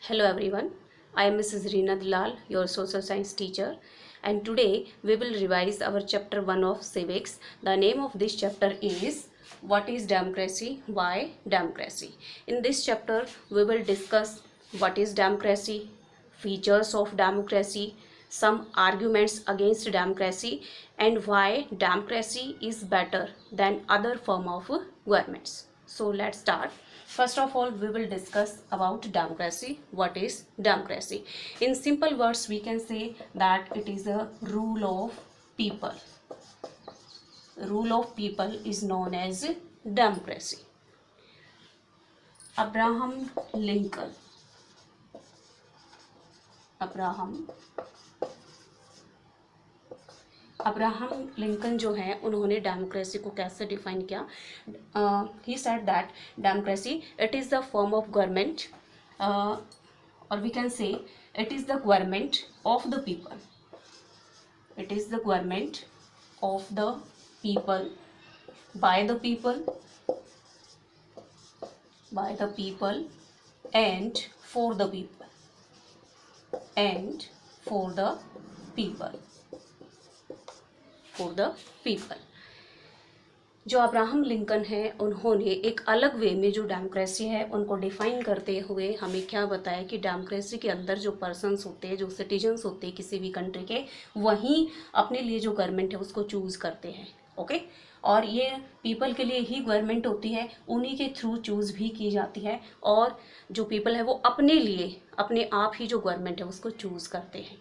Hello everyone, I am Mrs. Reena Dalal, your social science teacher, and today we will revise our chapter 1 of civics. The name of this chapter is What is Democracy? Why Democracy? In this chapter we will discuss what is democracy, features of democracy, some arguments against democracy, and why democracy is better than other form of governments. So let's start. First of all, we will discuss about democracy. What is democracy? In simple words, we can say that it is a rule of people. Rule of people is known as democracy. Abraham Lincoln. Abraham Lincoln जो है उन्होंने democracy को कैसे define किया. He said that democracy it is the form of government और we can say it is the government of the people. It is the government of the people by the people and for the people. जो Abraham Lincoln है उन्होंने एक अलग वे में जो democracy है उनको डिफाइन करते हुए हमें क्या बताया कि डेमोक्रेसी के अंदर जो पर्सन्स होते हैं, जो सिटीजन्स होते हैं किसी भी कंट्री के, वहीं अपने लिए जो गवर्नमेंट है उसको चूज़ करते हैं. ओके और ये पीपल के लिए ही गवर्नमेंट होती है, उन्हीं के थ्रू चूज़ भी की जाती है और जो पीपल है वो अपने लिए अपने आप ही जो गवर्नमेंट है उसको चूज़ करते हैं.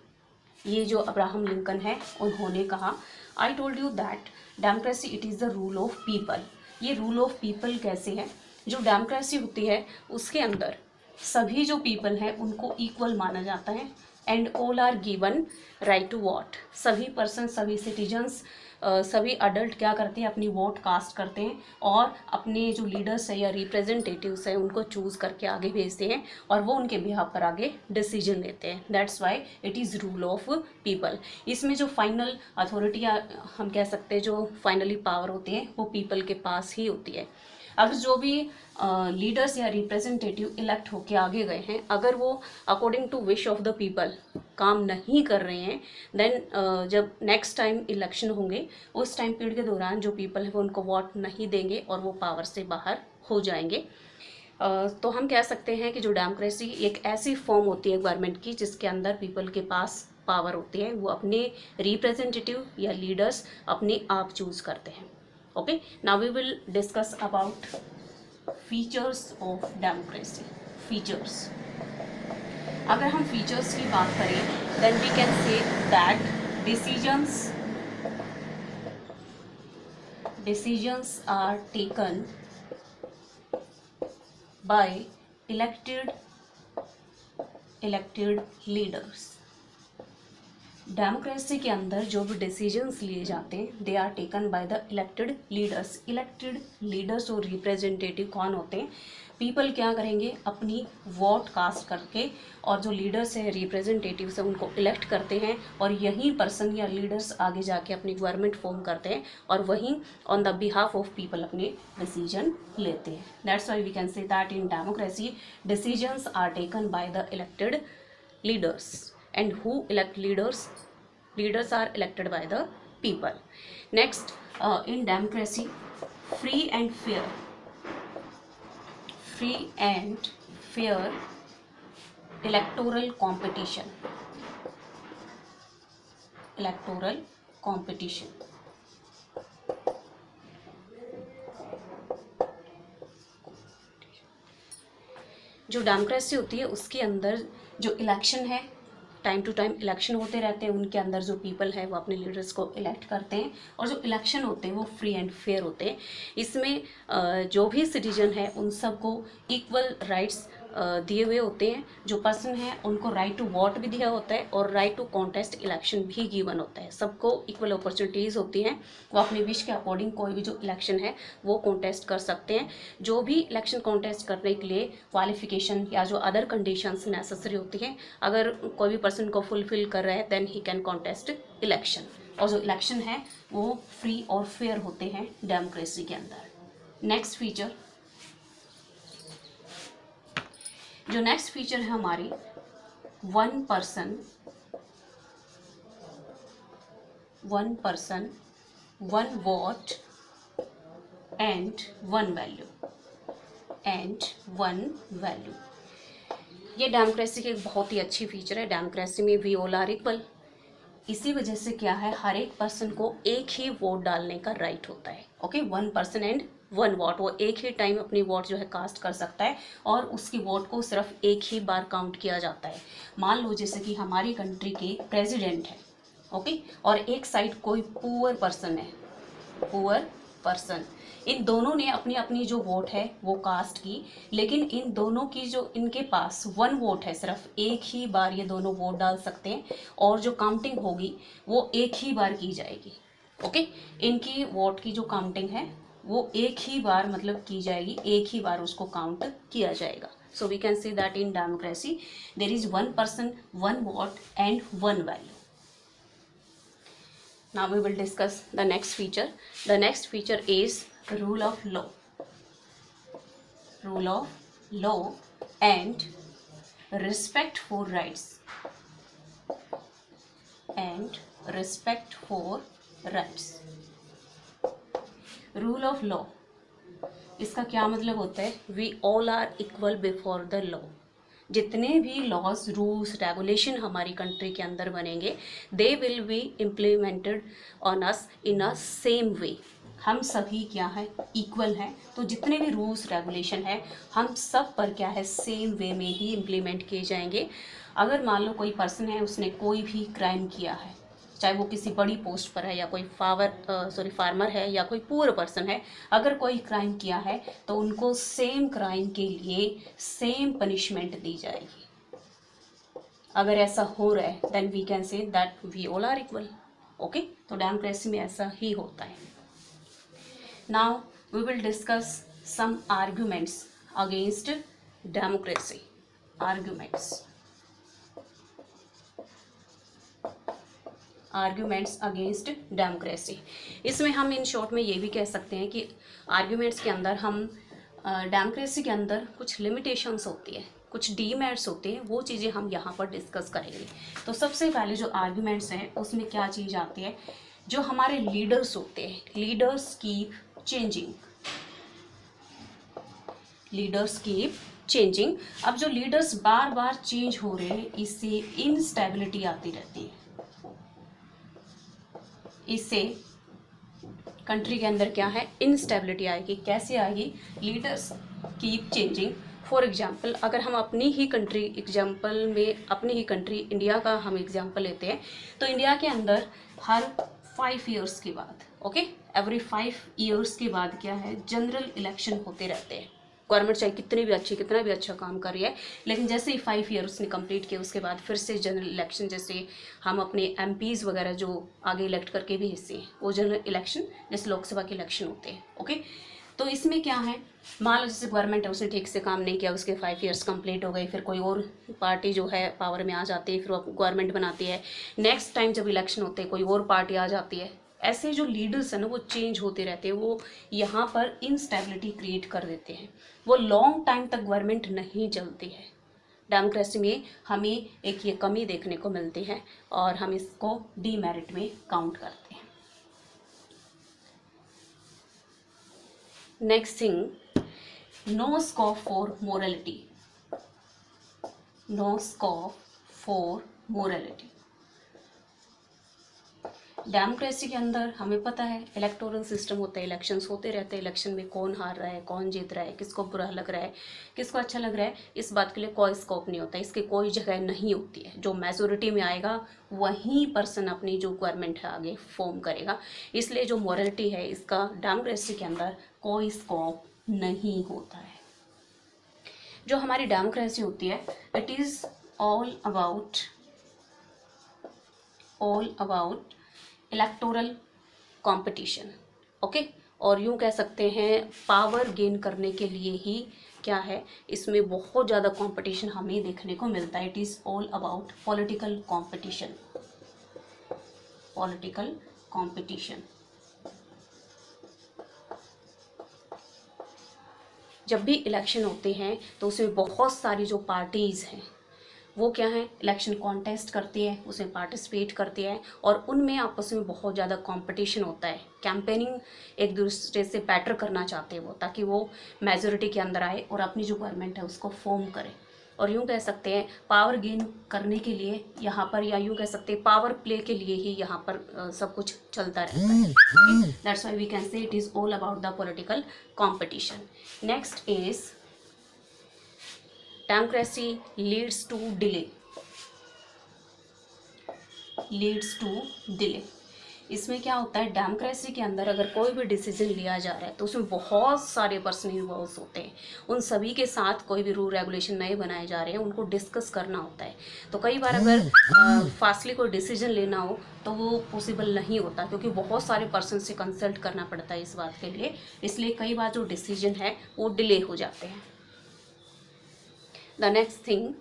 ये जो अब्राहम लिंकन है उन्होंने कहा. I told you that democracy it is the rule of people. ये रूल ऑफ पीपल कैसे है? जो डेमोक्रेसी होती है उसके अंदर सभी जो पीपल हैं उनको इक्वल माना जाता है and all are given right to vote. सभी पर्सन, सभी सिटीजन्स, सभी अडल्ट क्या करते हैं, अपनी वोट कास्ट करते हैं और अपने जो लीडर्स है या रिप्रेजेंटेटिव्स हैं उनको चूज़ करके आगे भेजते हैं और वो उनके बिहाफ पर आगे डिसीजन लेते हैं. That's why it is rule of people. इसमें जो फाइनल अथॉरिटी हम कह सकते हैं, जो फाइनली पावर होती है वो पीपल के पास ही होती है. अगर जो भी लीडर्स या रिप्रेजेंटेटिव इलेक्ट होके आगे गए हैं, अगर वो according to wish of the people काम नहीं कर रहे हैं, देन जब नेक्स्ट टाइम इलेक्शन होंगे उस टाइम पीरियड के दौरान जो पीपल है वो उनको वोट नहीं देंगे और वो पावर से बाहर हो जाएंगे. तो हम कह सकते हैं कि जो डेमोक्रेसी एक ऐसी फॉर्म होती है गवर्नमेंट की जिसके अंदर पीपल के पास पावर होती है, वो अपने रिप्रेजेंटेटिव या लीडर्स अपने आप चूज़ करते हैं. Okay, now we will discuss about features of democracy. Features. अगर हम features की बात करें, then we can say that decisions are taken by elected leaders. Democracy के अंदर जो भी डिसीजंस लिए जाते हैं they are taken by the elected leaders. Elected leaders और रिप्रेजेंटेटिव कौन होते हैं? पीपल क्या करेंगे, अपनी वोट कास्ट करके और जो लीडर्स हैं, रिप्रेजेंटेटिव्स हैं, उनको इलेक्ट करते हैं और यही पर्सन या लीडर्स आगे जाके अपनी गवर्नमेंट फॉर्म करते हैं और वहीं on the behalf of people अपने डिसीजन लेते हैं. That's why we can say that in democracy decisions are taken by the elected leaders. And who elect leaders? Leaders are elected by the people. Next, in democracy, free and fair electoral competition. जो democracy होती है उसके अंदर जो election है, time to time election होते रहते हैं, उनके अंदर जो पीपल है वो अपने लीडर्स को इलेक्ट करते हैं और जो इलेक्शन होते हैं वो फ्री एंड फेयर होते हैं. इसमें जो भी सिटीजन है उन सबको इक्वल राइट्स दिए हुए होते हैं. जो पर्सन है उनको राइट टू वोट भी दिया होता है और राइट टू कॉन्टेस्ट इलेक्शन भी गिवन होता है. सबको इक्वल अपॉर्चुनिटीज़ होती हैं, वो अपने विश के अकॉर्डिंग कोई भी जो इलेक्शन है वो कॉन्टेस्ट कर सकते हैं. जो भी इलेक्शन कॉन्टेस्ट करने के लिए क्वालिफिकेशन या जो अदर कंडीशंस नेसेसरी होती हैं, अगर कोई भी पर्सन को फुलफिल कर रहा है then he can contest election. और जो इलेक्शन है वो फ्री और फेयर होते हैं डेमोक्रेसी के अंदर. नेक्स्ट फीचर, जो नेक्स्ट फीचर है हमारी, one person one vote and one value. ये डेमोक्रेसी की एक बहुत ही अच्छी फीचर है। डेमोक्रेसी में वी ऑल आर इक्वल। इसी वजह से क्या है, हर एक पर्सन को एक ही वोट डालने का राइट होता है। Okay, one person and one vote, वो एक ही टाइम अपनी वोट जो है कास्ट कर सकता है और उसकी वोट को सिर्फ एक ही बार काउंट किया जाता है। मान लो जैसे कि हमारी कंट्री के प्रेसिडेंट है, ओके, और एक साइड कोई पुअर पर्सन है, इन दोनों ने अपनी अपनी जो वोट है वो कास्ट की, लेकिन इन दोनों की जो इनके पास वन वोट है, सिर्फ एक ही बार ये दोनों वोट डाल सकते हैं और जो काउंटिंग होगी वो एक ही बार की जाएगी। ओके, इनकी वोट की जो काउंटिंग है वो एक ही बार मतलब की जाएगी, एक ही बार उसको काउंट किया जाएगा। So we can see that in democracy there is one person, one vote and one value. Now we will discuss the next feature. The next feature is rule of law. Rule of law and respect for rights. And respect for rights. Rule of law. इसका क्या मतलब होता है? We all are equal before the law. जितने भी laws, rules, regulation हमारी country के अंदर बनेंगे, they will be implemented on us in a same way. हम सभी क्या है, इक्वल हैं, तो जितने भी रूल्स रेगुलेशन है हम सब पर क्या है, सेम वे में ही इम्प्लीमेंट किए जाएंगे। अगर मान लो कोई पर्सन है, उसने कोई भी क्राइम किया है, चाहे वो किसी बड़ी पोस्ट पर है या कोई फार्मर है या कोई पुअर पर्सन है, अगर कोई क्राइम किया है तो उनको सेम क्राइम के लिए सेम पनिशमेंट दी जाएगी। अगर ऐसा हो रहा है then we can say that we all are equal. Okay, तो डेमोक्रेसी में ऐसा ही होता है। Now we will discuss some arguments against democracy. Arguments against democracy. इसमें हम इन शॉर्ट में ये भी कह सकते हैं कि आर्ग्यूमेंट्स के अंदर हम डेमोक्रेसी के अंदर कुछ लिमिटेशंस होती है, कुछ डीमेरिट्स होते हैं, वो चीज़ें हम यहाँ पर डिस्कस करेंगे। तो सबसे पहले जो आर्ग्यूमेंट्स हैं उसमें क्या चीज़ आती है, जो हमारे लीडर्स होते हैं, लीडर्स कीप चेंजिंग। अब जो लीडर्स बार बार चेंज हो रहे हैं, इससे इनस्टेबिलिटी आती रहती है। इससे कंट्री के अंदर क्या है, इनस्टेबिलिटी आएगी। कैसे आएगी? Leaders keep changing. For example, अगर हम अपनी ही कंट्री इंडिया का हम एग्जाम्पल लेते हैं, तो इंडिया के अंदर हर 5 ईयर्स के बाद, ओके, एवरी 5 ईयर्स के बाद क्या है, जनरल इलेक्शन होते रहते हैं। गवर्नमेंट चाहे कितना भी अच्छा काम कर रही है, लेकिन जैसे ही 5 ईयर उसने कंप्लीट किए उसके बाद फिर से जनरल इलेक्शन, जैसे हम अपने एमपीज़ वगैरह जो आगे इलेक्ट करके भी हिस्से हैं, वो जनरल इलेक्शन जैसे लोकसभा के इलेक्शन होते हैं। ओके, तो इसमें क्या है, मान लो जैसे गवर्नमेंट है, उसने ठीक से काम नहीं किया, उसके 5 ईयर्स कंप्लीट हो गई, फिर कोई और पार्टी जो है पावर में आ जाती है, फिर वो गवर्नमेंट बनाती है। नेक्स्ट टाइम जब इलेक्शन होते हैं कोई और पार्टी आ जाती है। ऐसे जो लीडर्स हैं ना वो चेंज होते रहते हैं, वो यहाँ पर इनस्टेबिलिटी क्रिएट कर देते हैं, वो लॉन्ग टाइम तक गवर्नमेंट नहीं चलती है। डेमोक्रेसी में हमें एक ये कमी देखने को मिलती है और हम इसको डीमेरिट में काउंट करते हैं। Next thing, no scope for morality. Democracy के अंदर हमें पता है इलेक्टोरल सिस्टम होता है, इलेक्शंस होते रहते हैं। इलेक्शन में कौन हार रहा है, कौन जीत रहा है, किसको बुरा लग रहा है, किसको अच्छा लग रहा है, इस बात के लिए कोई स्कोप नहीं होता, इसकी कोई जगह नहीं होती है। जो मेजोरिटी में आएगा वही पर्सन अपनी जो गवर्नमेंट है आगे फॉर्म करेगा। इसलिए जो मोरालिटी है इसका डेमोक्रेसी के अंदर कोई स्कोप नहीं होता है। जो हमारी डेमोक्रेसी होती है, it is all about electoral competition. Okay, और यूँ कह सकते हैं पावर गेन करने के लिए ही क्या है, इसमें बहुत ज़्यादा कंपटीशन हमें देखने को मिलता है। It is all about political competition. जब भी इलेक्शन होते हैं तो उसमें बहुत सारी जो पार्टीज़ हैं वो क्या है, इलेक्शन कॉन्टेस्ट करती है, उसमें पार्टिसिपेट करती है और उनमें आपस में बहुत ज़्यादा कंपटीशन होता है। कैंपेनिंग एक दूसरे से बेटर करना चाहते हैं वो, ताकि वो मेजोरिटी के अंदर आए और अपनी जो गवर्नमेंट है उसको फॉर्म करे। और यूँ कह सकते हैं पावर गेन करने के लिए यहाँ पर, या यूँ कह सकते हैं पावर प्ले के लिए ही यहाँ पर सब कुछ चलता रहता है। That's why we can say it is all about the political competition. Next is democracy leads to delay। इसमें क्या होता है, डेमोक्रेसी के अंदर अगर कोई भी डिसीजन लिया जा रहा है तो उसमें बहुत सारे पर्सन इन्वॉल्व होते हैं। उन सभी के साथ कोई भी रूल रेगुलेशन नए बनाए जा रहे हैं, उनको डिस्कस करना होता है। तो कई बार अगर फास्टली कोई डिसीजन लेना हो तो वो पॉसिबल नहीं होता, क्योंकि बहुत सारे पर्सन से कंसल्ट करना पड़ता है इस बात के लिए। इसलिए कई बार जो डिसीजन है वो डिले हो जाते हैं। द नेक्स्ट थिंग,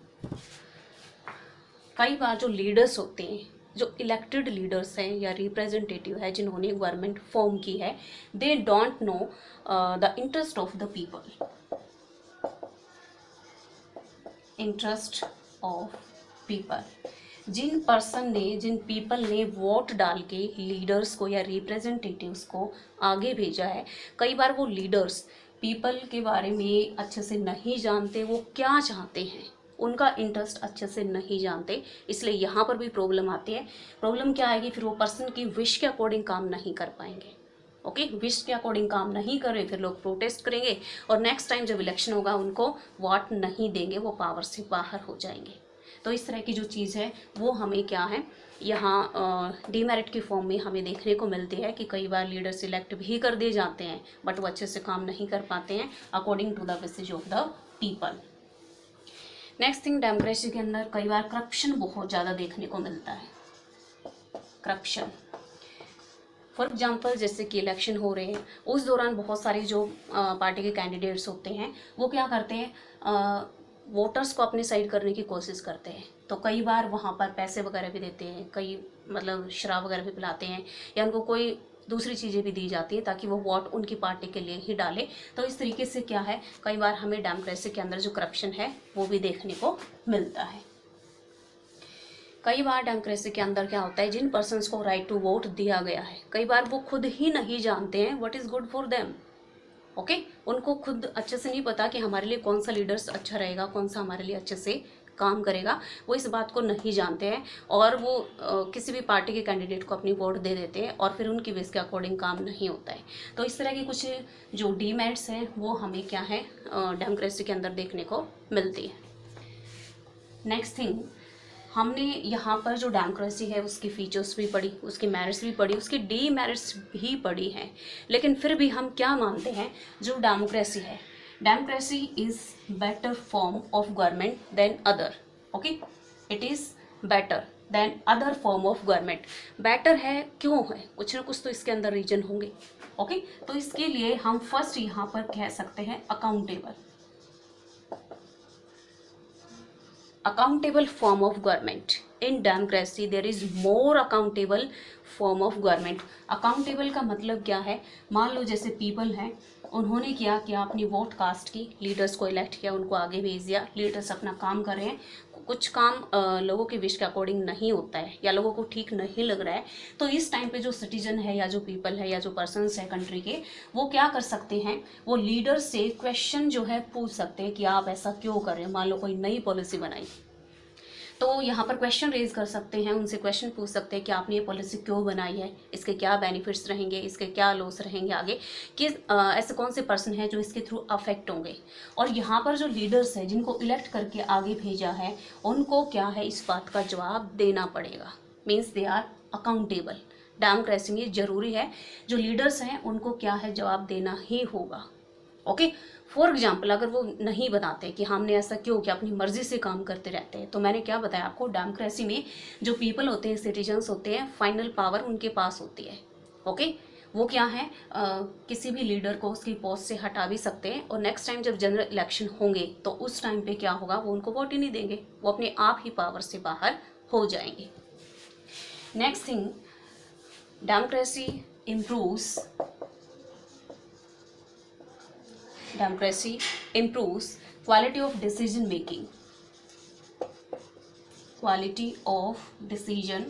कई बार जो लीडर्स होते हैं, जो इलेक्टेड लीडर्स हैं या रिप्रेजेंटेटिव है जिन्होंने गवर्नमेंट फॉर्म की है, they don't know the interest of the people. Interest of people, जिन पीपल ने वोट डाल के लीडर्स को या रिप्रेजेंटेटिव्स को आगे भेजा है, कई बार वो लीडर्स पीपल के बारे में अच्छे से नहीं जानते, वो क्या चाहते हैं, उनका इंटरेस्ट अच्छे से नहीं जानते। इसलिए यहाँ पर भी प्रॉब्लम आती है। प्रॉब्लम क्या आएगी, फिर वो पर्सन की विश के अकॉर्डिंग काम नहीं कर पाएंगे। ओके, विश के अकॉर्डिंग काम नहीं कर रहे, फिर लोग प्रोटेस्ट करेंगे और नेक्स्ट टाइम जब इलेक्शन होगा उनको वोट नहीं देंगे, वो पावर से बाहर हो जाएंगे। तो इस तरह की जो चीज़ है वो हमें क्या है, यहाँ डीमेरिट की फॉर्म में हमें देखने को मिलती है कि कई बार लीडर सिलेक्ट भी कर दिए जाते हैं बट वो अच्छे से काम नहीं कर पाते हैं according to the wishes of the people. Next thing, democracy के अंदर कई बार करप्शन बहुत ज़्यादा देखने को मिलता है। करप्शन, फॉर एग्जाम्पल जैसे कि इलेक्शन हो रहे हैं, उस दौरान बहुत सारे जो पार्टी के कैंडिडेट्स होते हैं वो क्या करते हैं, वोटर्स को अपने साइड करने की कोशिश करते हैं। तो कई बार वहाँ पर पैसे वगैरह भी देते हैं, कई मतलब शराब वगैरह भी पिलाते हैं, या उनको कोई दूसरी चीज़ें भी दी जाती है ताकि वो वोट उनकी पार्टी के लिए ही डाले। तो इस तरीके से क्या है, कई बार हमें डेमोक्रेसी के अंदर जो करप्शन है वो भी देखने को मिलता है। कई बार डेमोक्रेसी के अंदर क्या होता है, जिन पर्सन्स को राइट टू वोट दिया गया है, कई बार वो खुद ही नहीं जानते हैं what is good for them. Okay, उनको खुद अच्छे से नहीं पता कि हमारे लिए कौन सा लीडर्स अच्छा रहेगा, कौन सा हमारे लिए अच्छे से काम करेगा, वो इस बात को नहीं जानते हैं और वो किसी भी पार्टी के कैंडिडेट को अपनी वोट दे देते हैं और फिर उनकी विश के अकॉर्डिंग काम नहीं होता है। तो इस तरह की कुछ जो डीमेरिट्स हैं वो हमें क्या है, डेमोक्रेसी के अंदर देखने को मिलती है। नेक्स्ट थिंग, हमने यहाँ पर जो डेमोक्रेसी है उसकी फीचर्स भी पढ़ी, उसकी मेरिट्स भी पढ़ी, उसकी डीमेरिट्स भी पढ़ी हैं, लेकिन फिर भी हम क्या मानते हैं, जो डेमोक्रेसी है, democracy is better form of government than other. Okay, it is better than other form of government. Better है, क्यों है, कुछ ना कुछ तो इसके अंदर रीजन होंगे। ओके, तो इसके लिए हम फर्स्ट यहाँ पर कह सकते हैं accountable. Accountable form of government in democracy, there is more accountable form of government। accountable का मतलब क्या है, मान लो जैसे पीपल हैं, उन्होंने क्या किया, अपनी वोट कास्ट की, लीडर्स को इलेक्ट किया, उनको आगे भेज दिया, लीडर्स अपना काम कर रहे हैं, कुछ काम लोगों के विश के अकॉर्डिंग नहीं होता है या लोगों को ठीक नहीं लग रहा है, तो इस टाइम पे जो सिटीजन है या जो पीपल है या जो पर्सन्स है कंट्री के, वो क्या कर सकते हैं, वो लीडर से क्वेश्चन जो है पूछ सकते हैं कि आप ऐसा क्यों कर रहे हैं। मान लो कोई नई पॉलिसी बनाई तो यहाँ पर क्वेश्चन रेज कर सकते हैं, उनसे क्वेश्चन पूछ सकते हैं कि आपने ये पॉलिसी क्यों बनाई है, इसके क्या बेनिफिट्स रहेंगे, इसके क्या लॉस रहेंगे आगे, कि ऐसे कौन से पर्सन हैं जो इसके थ्रू अफेक्ट होंगे। और यहाँ पर जो लीडर्स हैं जिनको इलेक्ट करके आगे भेजा है, उनको क्या है, इस बात का जवाब देना पड़ेगा। Means they are accountable. Democracy में ज़रूरी है, जो लीडर्स हैं उनको क्या है, जवाब देना ही होगा। ओके, फॉर एग्जाम्पल अगर वो नहीं बताते कि हमने ऐसा क्यों किया, अपनी मर्जी से काम करते रहते हैं, तो मैंने क्या बताया आपको, डेमोक्रेसी में जो पीपल होते हैं, सिटीजन्स होते हैं, फाइनल पावर उनके पास होती है। ओके, वो क्या है, किसी भी लीडर को उसकी पोस्ट से हटा भी सकते हैं और नेक्स्ट टाइम जब जनरल इलेक्शन होंगे तो उस टाइम पे क्या होगा, वो उनको वोट ही नहीं देंगे, वो अपने आप ही पावर से बाहर हो जाएंगे। Next thing, democracy improves democracy improves quality of decision making, quality of decision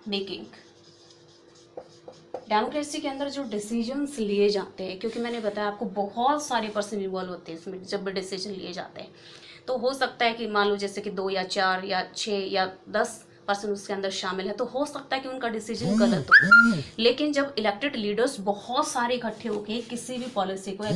making. Democracy के अंदर जो डिसीजंस लिए जाते हैं, क्योंकि मैंने बताया आपको बहुत सारे पर्सन इन्वॉल्व होते हैं इसमें जब भी डिसीजन लिए जाते हैं, तो हो सकता है कि मान लो जैसे कि 2 या 4 या 6 या 10 पर्सन उसके अंदर शामिल है, तो हो सकता है कि उनका डिसीजन गलत हो। लेकिन जब इलेक्टेड लीडर्स बहुत सारे इकट्ठे होकर किसी भी पॉलिसी को